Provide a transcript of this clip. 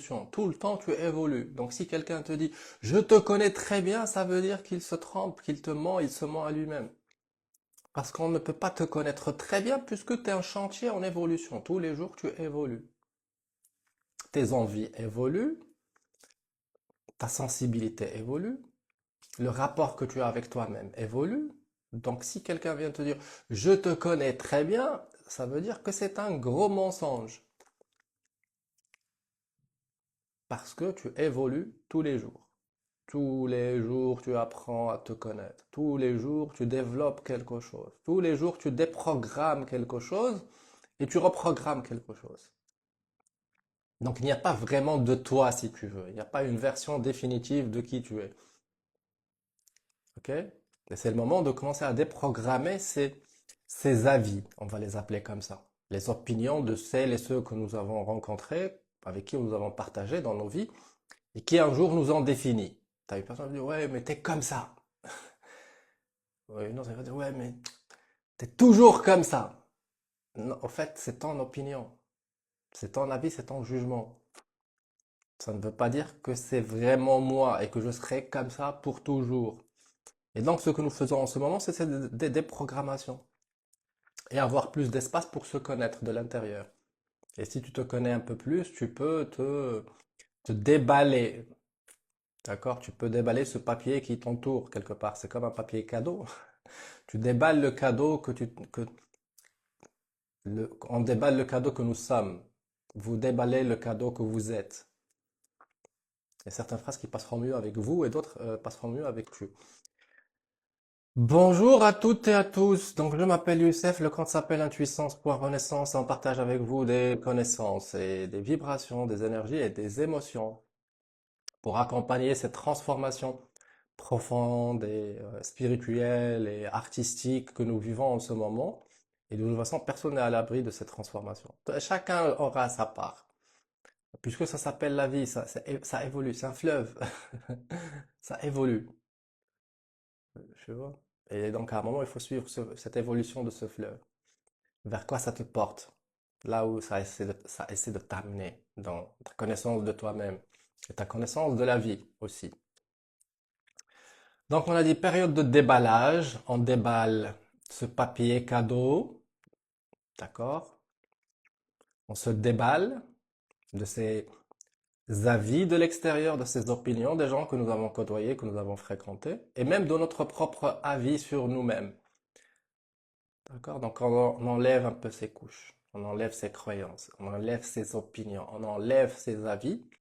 évolution. Tout le temps, tu évolues. Donc, si quelqu'un te dit, je te connais très bien, ça veut dire qu'il se trompe, qu'il te ment, il se ment à lui-même. Parce qu'on ne peut pas te connaître très bien puisque tu es un chantier en évolution. Tous les jours, tu évolues. Tes envies évoluent, ta sensibilité évolue, le rapport que tu as avec toi-même évolue. Donc, si quelqu'un vient te dire, je te connais très bien, ça veut dire que c'est un gros mensonge. Parce que tu évolues tous les jours. Tous les jours, tu apprends à te connaître. Tous les jours, tu développes quelque chose. Tous les jours, tu déprogrammes quelque chose et tu reprogrammes quelque chose. Donc, il n'y a pas vraiment de toi, si tu veux. Il n'y a pas une version définitive de qui tu es. OK? Et c'est le moment de commencer à déprogrammer ces avis, on va les appeler comme ça. Les opinions de celles et ceux que nous avons rencontrés, avec qui nous avons partagé dans nos vies, et qui un jour nous ont définis. T'as une personne qui dit, ouais, mais t'es comme ça. Ouais, une autre, elle va dire, ouais, mais t'es toujours comme ça. Non, en fait, c'est ton opinion. C'est ton avis, c'est ton jugement. Ça ne veut pas dire que c'est vraiment moi et que je serai comme ça pour toujours. Et donc, ce que nous faisons en ce moment, c'est des déprogrammations. Et avoir plus d'espace pour se connaître de l'intérieur. Et si tu te connais un peu plus, tu peux te déballer. D'accord? Tu peux déballer ce papier qui t'entoure quelque part. C'est comme un papier cadeau. Tu déballes le cadeau on déballe le cadeau que nous sommes. Vous déballez le cadeau que vous êtes. Il y a certaines phrases qui passeront mieux avec vous et d'autres passeront mieux avec tu. Bonjour à toutes et à tous. Donc, je m'appelle Youssef. Le compte s'appelle Intuissance.Renaissance. On partage avec vous des connaissances et des vibrations, des énergies et des émotions pour accompagner cette transformation profonde et spirituelle et artistique que nous vivons en ce moment. Et de toute façon, personne n'est à l'abri de cette transformation. Chacun aura sa part. Puisque ça s'appelle la vie, ça évolue, c'est un fleuve. Ça évolue. Tu vois? Et donc, à un moment, il faut suivre cette évolution de ce fleuve. Vers quoi ça te porte? Là où ça essaie de t'amener dans ta connaissance de toi-même et ta connaissance de la vie aussi. Donc, on a dit période de déballage. On déballe ce papier cadeau. D'accord? On se déballe de ces avis de l'extérieur, de ces opinions des gens que nous avons côtoyés, que nous avons fréquentés, et même de notre propre avis sur nous-mêmes. D'accord? Donc on enlève un peu ces couches, on enlève ces croyances, on enlève ces opinions, on enlève ces avis,